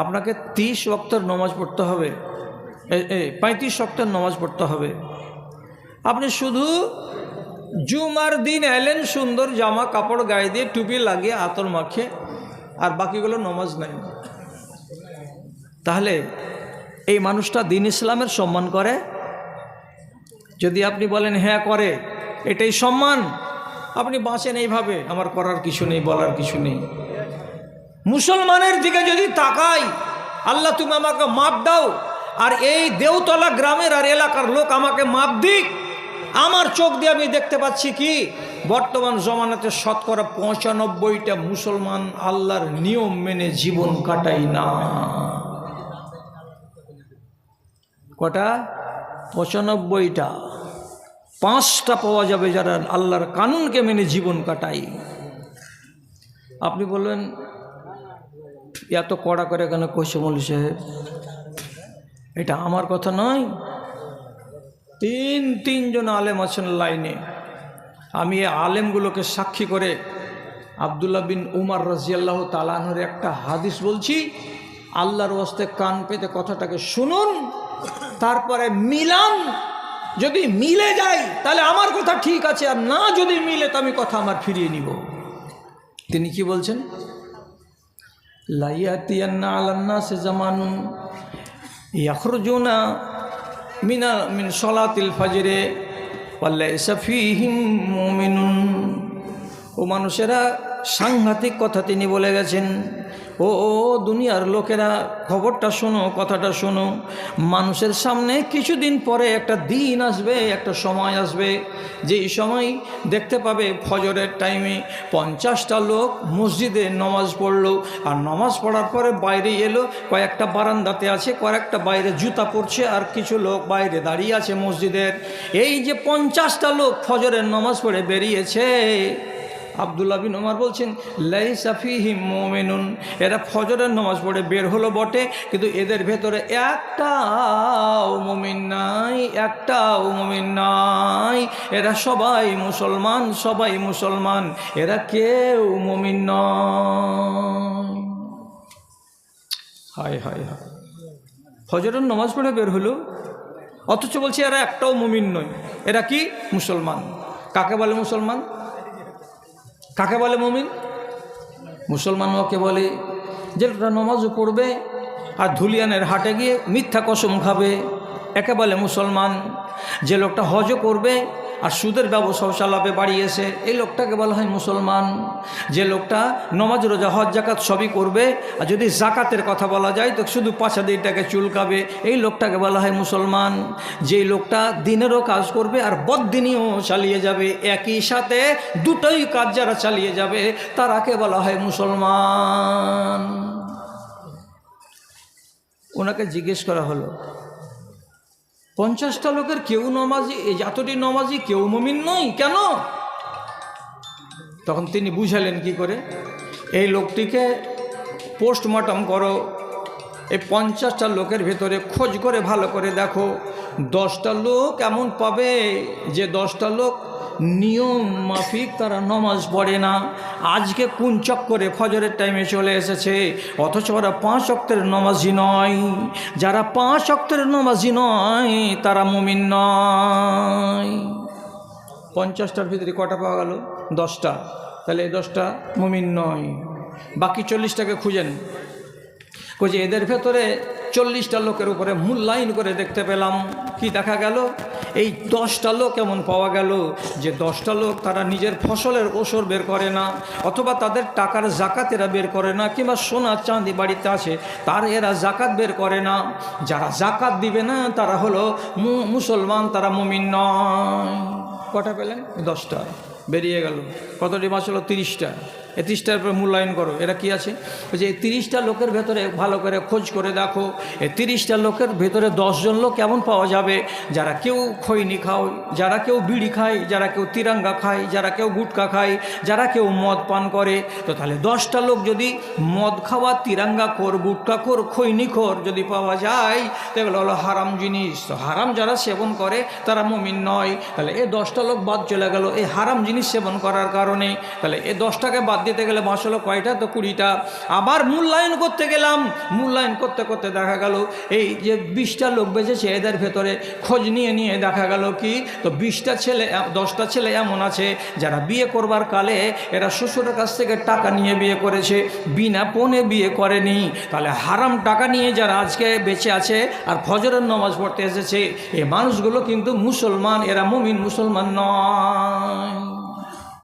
আপনাকে 30 ওয়াক্তের নামাজ পড়তে হবে, 35 ওয়াক্তের নামাজ পড়তে হবে। আপনি শুধু জুমার দিন এলেন সুন্দর জামা কাপড় গায়ে দিয়ে টুপি লাগিয়ে আতর মাখে, আর বাকিগুলো নামাজ নাই। তাহলে এই মানুষটা দিন ইসলামের সম্মান করে? যদি আপনি বলেন হ্যাঁ করে, এটাই সম্মান, আপনি বাঁচেন এইভাবে, আমার করার কিছু নেই, বলার কিছু নেই। মুসলমানের দিকে যদি তাকাই, আল্লাহ তুমি আমাকে মাপ দাও, আর এই দেওতলা গ্রামের আর এলাকার লোক আমাকে মাপ দিক। আমার চোখ দিয়ে আমি দেখতে পাচ্ছি কি বর্তমান জমানাতে শতকরা 95টা মুসলমান আল্লাহর নিয়ম মেনে জীবন কাটাই না। কটা? 95টা। 5টা পাওয়া যাবে যারা আল্লাহর কানুনকে মেনে জীবন কাটাই। আপনি বললেন এত কড়া করে কেন কইছে মৌলভী সাহেব? এটা আমার কথা নয়, তিনজন আলেম আছেন লাইনে। আমি এই আলেমগুলোকে সাক্ষী করে আব্দুল্লাহ বিন উমর রাদিয়াল্লাহু তাআলা আনহুর একটা হাদিস বলছি, আল্লাহর ওয়াস্তে কান পেতে কথাটাকে শুনুন, তারপরে মিলান। যদি মিলে যায় তাহলে আমার কথা ঠিক আছে, আর না যদি মিলে তো আমি কথা আমার ফিরিয়ে নিব। তিনি কি বলছেন? লাইয়াতিয়ান্না আলান্নাসি জামানুন ইয়াখরুজুনা মিন সলাতিল ফাজরে ওয়ালাইসা ফীহিম মুমিনুন। ও মানুষেরা, সাংঘাতিক কথা তিনি বলে গেছেন। ও দুনিয়ার লোকেরা, খবরটা শোনো, কথাটা শোনো। মানুষের সামনে কিছুদিন পরে একটা দিন আসবে, একটা সময় আসবে, যেই সময় দেখতে পাবে ফজরের টাইমে 50টা লোক মসজিদে নামাজ পড়লো, আর নামাজ পড়ার পরে বাইরে এলো, কয়েকটা বারান্দাতে আছে, কয়েকটা বাইরে জুতা পড়ছে, আর কিছু লোক বাইরে দাঁড়িয়ে আছে মসজিদের। এই যে 50টা লোক ফজরের নামাজ পড়ে বেরিয়েছে, আব্দুল্লাহ বিন উমর বলছেন লাইসা ফীহিম মুমিনুন, এরা ফজরের নামাজ পড়ে বের হলো বটে, কিন্তু এদের ভেতরে একটাও মুমিন নাই, একটাও মুমিন নাই। এরা সবাই মুসলমান, সবাই মুসলমান, এরা কেউ মুমিন নয়। হায় হায় হায়, ফজরের নামাজ পড়ে বের হলো, অথচ বলছে এরা একটাও মুমিন নয়। এরা কি? মুসলমান। কাকে বলে মুসলমান? কাকে বলে মুমিন? মুসলমান ওকে বলে যে লোকটা নামাজও পড়বে আর ধুলিয়ানের হাটে গিয়ে মিথ্যা কসম খাবে, একে বলে মুসলমান। যে লোকটা হজও করবে আর সুদের ব্যবসা চালাবে বাড়ি এসে, এই লোকটাকে বলা হয় মুসলমান। যে লোকটা নামাজ রোজা হজ জাকাত সবই করবে, আর যদি জাকাতের কথা বলা যায় তো শুধু 5 দিনটাকে চুলকাবে, এই লোকটাকে বলা হয় মুসলমান। যেই লোকটা দিনেরও কাজ করবে আর বদদিনীও চালিয়ে যাবে, একই সাথে দুটোই কাজ যারা চালিয়ে যাবে তারাকে বলা হয় মুসলমান। ওনাকে জিজ্ঞেস করা হলো 50টা লোকের কেউ নমাজি, এই যতটি নমাজি কেউ মুমিন নয় কেন? তখন তিনি বুঝালেন কি করে, এই লোকটিকে পোস্টমর্টম করো, এই 50টা লোকের ভেতরে খোঁজ করে ভালো করে দেখো, 10টা লোক এমন পাবে যে 10টা লোক নিয়ম মাফিক তারা নমাজ পড়ে না। আজকে কোন চক্করে ফজরের টাইমে চলে এসেছে, অথচ ওরা 5 ওয়াক্তের নমাজি নয়। যারা 5 ওয়াক্তের নমাজি নয় তারা মুমিন নয়। 50টার ভিতরে কটা পাওয়া গেল? 10টা। তাহলে এই 10টা মুমিন নয়। বাকি 40টাকে খুঁজেন। যে এদের ভেতরে 40টা লোকের উপরে মূল্যায়ন করে দেখতে পেলাম, কি দেখা গেল? এই 10টা লোক এমন পাওয়া গেল যে 10টা লোক তারা নিজের ফসলের ওসর বের করে না, অথবা তাদের টাকার জাকাত এরা বের করে না, কিংবা সোনা চাঁদি বাড়িতে আছে তার এরা জাকাত বের করে না। যারা জাকাত দিবে না তারা হলো মুসলমান, তারা মুমিন নয়। কটা পেলেন? 10টা বেরিয়ে গেল। কতটি মাস হলো? 30টা। এই 30টার উপরে মূল্যায়ন করো, এরা কি আছে? যে এই 30টা লোকের ভেতরে ভালো করে খোঁজ করে দেখো, এই 30টা লোকের ভেতরে 10 জন লোক কেমন পাওয়া যাবে, যারা কেউ খৈনি খায়, যারা কেউ বিড়ি খায়, যারা কেউ তিরাঙ্গা খায়, যারা কেউ গুটকা খায়, যারা কেউ মদ পান করে। তো তাহলে 10টা লোক যদি মদ খাওয়া, তিরাঙ্গা খোর, গুটকা খোর, খৈনি খোর যদি পাওয়া যায়, এগুলো হলো হারাম জিনিস। তো হারাম যারা সেবন করে তারা মুমিন নয়। তাহলে এই 10টা লোক বাদ চলে গেল এই হারাম জিনিস সেবন করার কারণে। তাহলে এই 10টাকে বাদ দিতে গেলে বাঁচলো কয়টা, তো 20টা। আবার মূল্যায়ন করতে গেলাম, মূল্যায়ন করতে করতে দেখা গেল এই যে 20টা লোক বেঁচেছে এদের ভেতরে খোঁজ নিয়ে নিয়ে দেখা গেল কি, তো 20টা ছেলে 10টা ছেলে এমন আছে যারা বিয়ে করবার কালে এরা শ্বশুরের কাছ থেকে টাকা নিয়ে বিয়ে করেছে, বিনা পণে বিয়ে করেনি। তাহলে হারাম টাকা নিয়ে যারা আজকে বেঁচে আছে আর ফজরের নামাজ পড়তে এসেছে, এই মানুষগুলো কিন্তু মুসলমান, এরা মুমিন মুসলমান নয়।